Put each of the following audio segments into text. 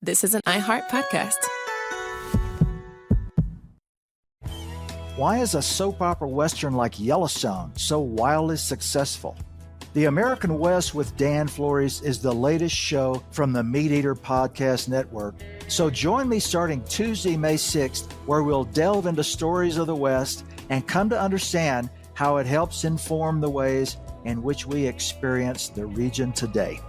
This is an iHeart podcast. Why is a soap opera western like Yellowstone so wildly successful? The American West with Dan Flores is the latest show from the Meat Eater Podcast Network. So join me starting Tuesday, May 6th, where we'll delve into stories of the West and come to understand how it helps inform the ways in which we experience the region today.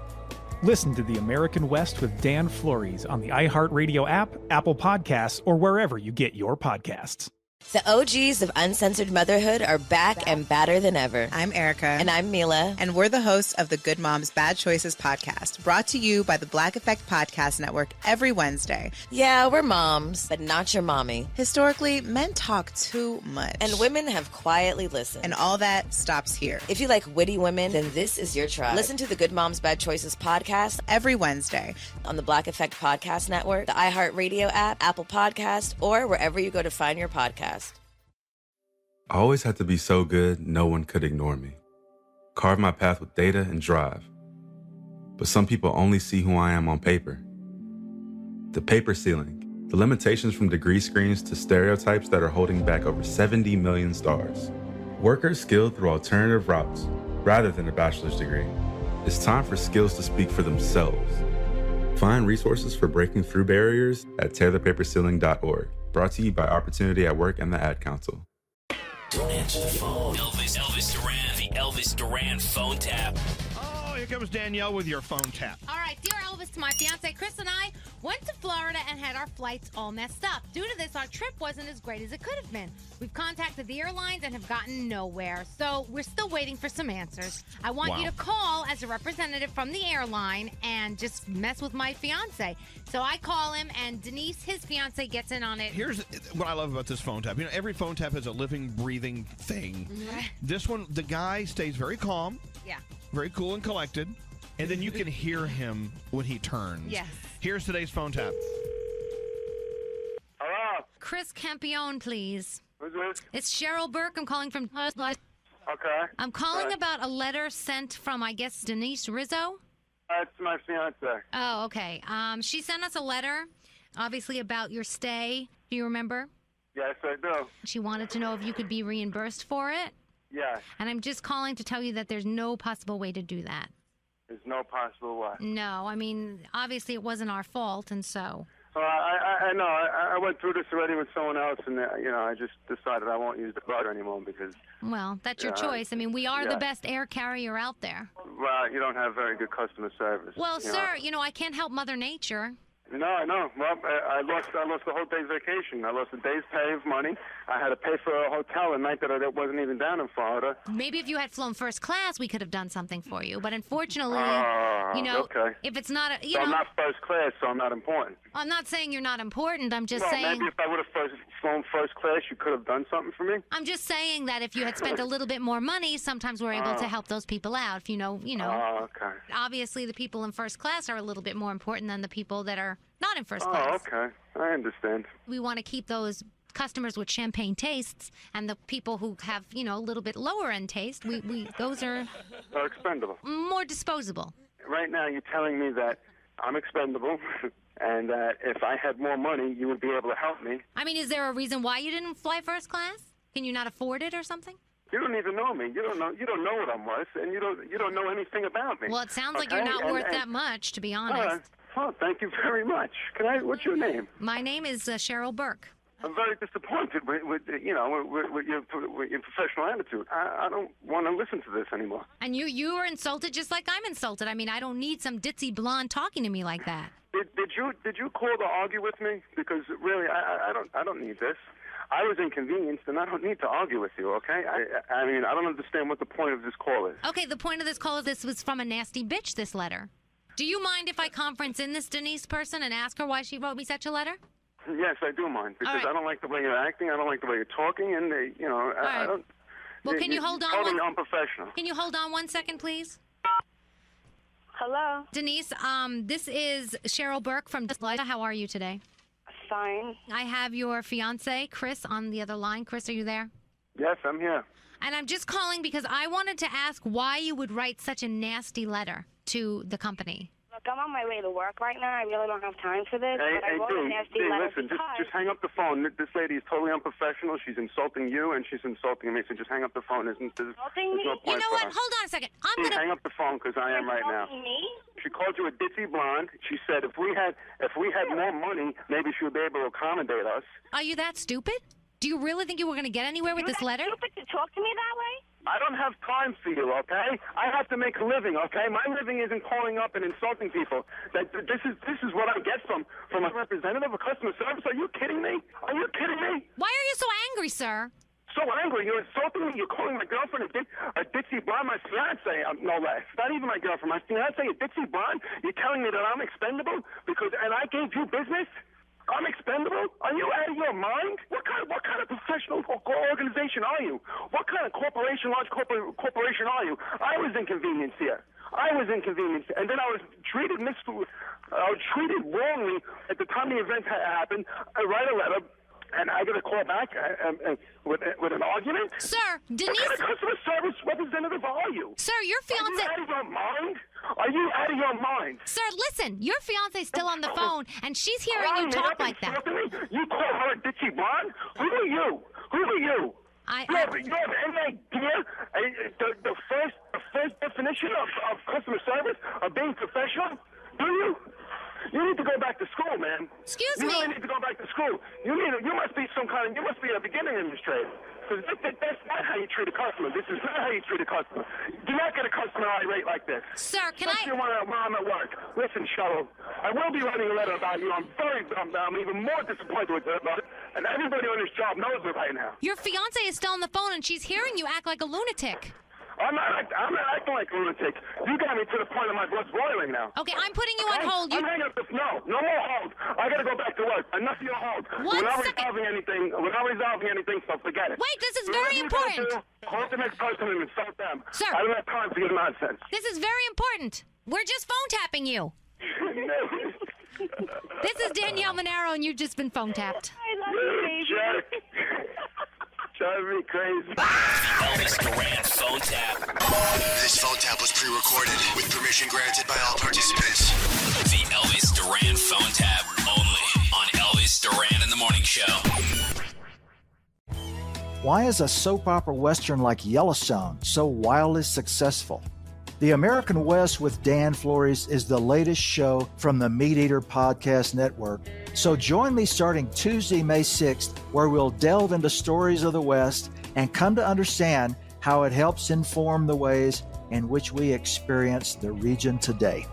Listen to The American West with Dan Flores on the iHeartRadio app, Apple Podcasts, or wherever you get your podcasts. The OGs of Uncensored Motherhood are back and badder than ever. I'm Erica. And I'm Mila. And we're the hosts of the Good Moms Bad Choices podcast, brought to you by the Black Effect Podcast Network every Wednesday. Yeah, we're moms, but not your mommy. Historically, men talk too much. And women have quietly listened. And all that stops here. If you like witty women, then this is your tribe. Listen to the Good Moms Bad Choices podcast every Wednesday on the Black Effect Podcast Network, the iHeartRadio app, Apple Podcasts, or wherever you go to find your podcast. I always had to be so good, no one could ignore me. Carve my path with data and drive. But some people only see who I am on paper. The paper ceiling, the limitations from degree screens to stereotypes that are holding back over 70 million stars. Workers skilled through alternative routes, rather than a bachelor's degree. It's time for skills to speak for themselves. Find resources for breaking through barriers at tearthepaperceiling.org. Brought to you by Opportunity at Work and the Ad Council. Don't answer the phone. Elvis Duran, the Elvis Duran phone tap. Oh, here comes Danielle with your phone tap. All right, dear Elvis, my fiance Chris and I went to Florida and had our flights all messed up. Due to this, our trip wasn't as great as it could have been. We've contacted the airlines and have gotten nowhere, so we're still waiting for some answers. I want you to call as a representative from the airline and just mess with my fiance. So I call him, and Denise, his fiance, gets in on it. Here's what I love about this phone tap. You know, every phone tap is a living, breathing thing. This one, the guy stays very calm. Yeah. Very cool and collected. And then you can hear him when he turns. Yes. Here's today's phone tap. Hello? Chris Campione, please. Who's this? It's Cheryl Burke. I'm calling from... Okay. I'm calling about a letter sent from, I guess, Denise Rizzo. That's my fiance. Oh, okay. She sent us a letter, obviously, about your stay. Do you remember? Yes, I do. She wanted to know if you could be reimbursed for it. Yes. And I'm just calling to tell you that there's no possible way to do that. There's no possible way. No, I mean, obviously it wasn't our fault, and so... I know. I went through this already with someone else, and, I just decided I won't use the card anymore because... Well, that's your choice. I mean, we are the best air carrier out there. Well, you don't have very good customer service. Well, sir, I can't help Mother Nature. No, I know. Well, I lost the whole day's vacation. I lost a day's pay of money. I had to pay for a hotel a night that I wasn't even down in Florida. Maybe if you had flown first class, we could have done something for you. But unfortunately, okay. if it's not, I'm not first class, so I'm not important. I'm not saying you're not important. I'm just saying. Maybe if I would have flown first class, you could have done something for me. I'm just saying that if you had spent a little bit more money, sometimes we're able to help those people out. If you know. Okay. Obviously, the people in first class are a little bit more important than the people that are not in first class. Oh, okay. I understand. We want to keep those customers with champagne tastes and the people who have, a little bit lower end taste. Those are expendable. More disposable. Right now, you're telling me that I'm expendable. And if I had more money, you would be able to help me. I mean, is there a reason why you didn't fly first class? Can you not afford it or something? You don't even know me. You don't know what I'm worth, and you don't know anything about me. Well, it sounds like you're not worth that much, to be honest. Oh, thank you very much. What's your name? My name is Cheryl Burke. I'm very disappointed with your professional attitude. I don't want to listen to this anymore. And you were insulted just like I'm insulted. I mean, I don't need some ditzy blonde talking to me like that. Did you call to argue with me? Because really, I don't need this. I was inconvenienced, and I don't need to argue with you, okay? I mean, I don't understand what the point of this call is. Okay, the point of this call is this was from a nasty bitch, this letter. Do you mind if I conference in this Denise person and ask her why she wrote me such a letter? Yes, I do mind, because I don't like the way you're acting, I don't like the way you're talking, and, I don't... Well, can you hold on? Totally unprofessional. Can you hold on 1 second, please? Hello? Denise, this is Cheryl Burke from Florida. How are you today? Fine. I have your fiance, Chris, on the other line. Chris, are you there? Yes, I'm here. And I'm just calling because I wanted to ask why you would write such a nasty letter to the company. Look, I'm on my way to work right now. I really don't have time for this. Hey, but I wrote a nasty letter listen, because... just hang up the phone. This lady is totally unprofessional. She's insulting you, and she's insulting me, so just hang up the phone. There's no point You know for what? her. Hold on a second. Hang up the phone, because I am right now. Me? She called you a ditzy blonde. She said if we had more money, maybe she would be able to accommodate us. Are you that stupid? Do you really think you were going to get anywhere with this letter? Stupid to talk to me that way? I don't have time for you, okay? I have to make a living, okay? My living isn't calling up and insulting people. This is what I get from a representative of customer service. Are you kidding me? Are you kidding me? Why are you so angry, sir? So angry. You're insulting me. You're calling my girlfriend a ditzy blonde, my fiancé, no less. Not even my girlfriend. My fiancé, a ditzy blonde? You're telling me that I'm expendable and I gave you business? I'm expendable? Are you out of your mind? What kind of professional organization are you? What kind of large corporation are you? I was inconvenienced here. And then I was treated wrongly at the time the event happened. I write a letter, and I get a call back with an argument? Sir, Denise... What kind of customer service representative are you? Sir, your fiancé... Are you out of your mind? Are you out of your mind? Sir, listen, your fiancé's still on the phone, and she's hearing you talk like that. You call her a ditchy blonde? Who are you? You have any idea the first definition of customer service, of being professional? Do you? You need to go back to school, man. Excuse me. You really need to go back to school. You must be a beginner in this trade. Because that's not how you treat a customer. This is not how you treat a customer. Do not get a customer irate like this. Sir, can Especially when I'm at work. Listen, Shuttle, I will be writing a letter about you. I'm even more disappointed about it. And everybody on this job knows it right now. Your fiancé is still on the phone, and she's hearing you act like a lunatic. I'm not acting like a lunatic. You got me to the point of my blood's boiling now. Okay, I'm putting you on hold. I'm hanging up this. No more hold. I gotta go back to work. Enough of your hold. We're not resolving anything, so forget it. Wait, this is very important. Call the next person and insult them. Sir. I don't have time for your nonsense. This is very important. We're just phone tapping you. This is Danielle Monero, and you've just been phone tapped. I love you, baby. Jerk. Driving me crazy. Elvis Duran phone tap. This phone tap was pre-recorded with permission granted by all participants. The Elvis Duran phone tap only on Elvis Duran in the Morning Show. Why is a soap opera western like Yellowstone so wildly successful? The American West with Dan Flores is the latest show from the Meat Eater Podcast Network. So join me starting Tuesday, May 6th, where we'll delve into stories of the West and come to understand how it helps inform the ways in which we experience the region today.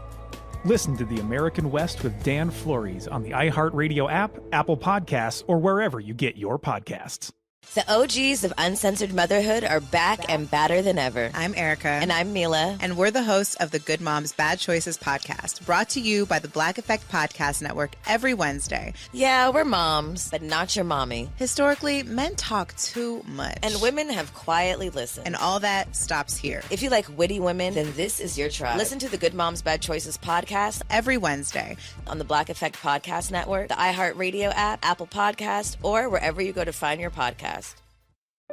Listen to The American West with Dan Flores on the iHeartRadio app, Apple Podcasts, or wherever you get your podcasts. The OGs of Uncensored Motherhood are back and badder than ever. I'm Erica. And I'm Mila. And we're the hosts of the Good Moms, Bad Choices podcast, brought to you by the Black Effect Podcast Network every Wednesday. Yeah, we're moms, but not your mommy. Historically, men talk too much. And women have quietly listened. And all that stops here. If you like witty women, then this is your tribe. Listen to the Good Moms, Bad Choices podcast every Wednesday on the Black Effect Podcast Network, the iHeartRadio app, Apple Podcasts, or wherever you go to find your podcast.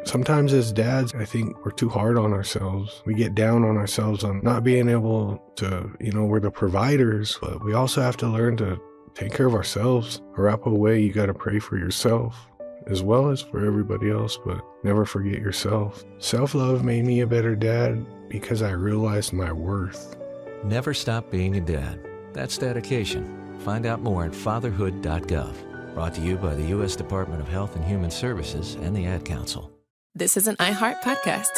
Sometimes as dads, I think we're too hard on ourselves. We get down on ourselves on not being able to, we're the providers, but we also have to learn to take care of ourselves. Arapaho way, you got to pray for yourself as well as for everybody else, but never forget yourself. Self-love made me a better dad because I realized my worth. Never stop being a dad. That's dedication. Find out more at fatherhood.gov. Brought to you by the U.S. Department of Health and Human Services and the Ad Council. This is an iHeart podcast.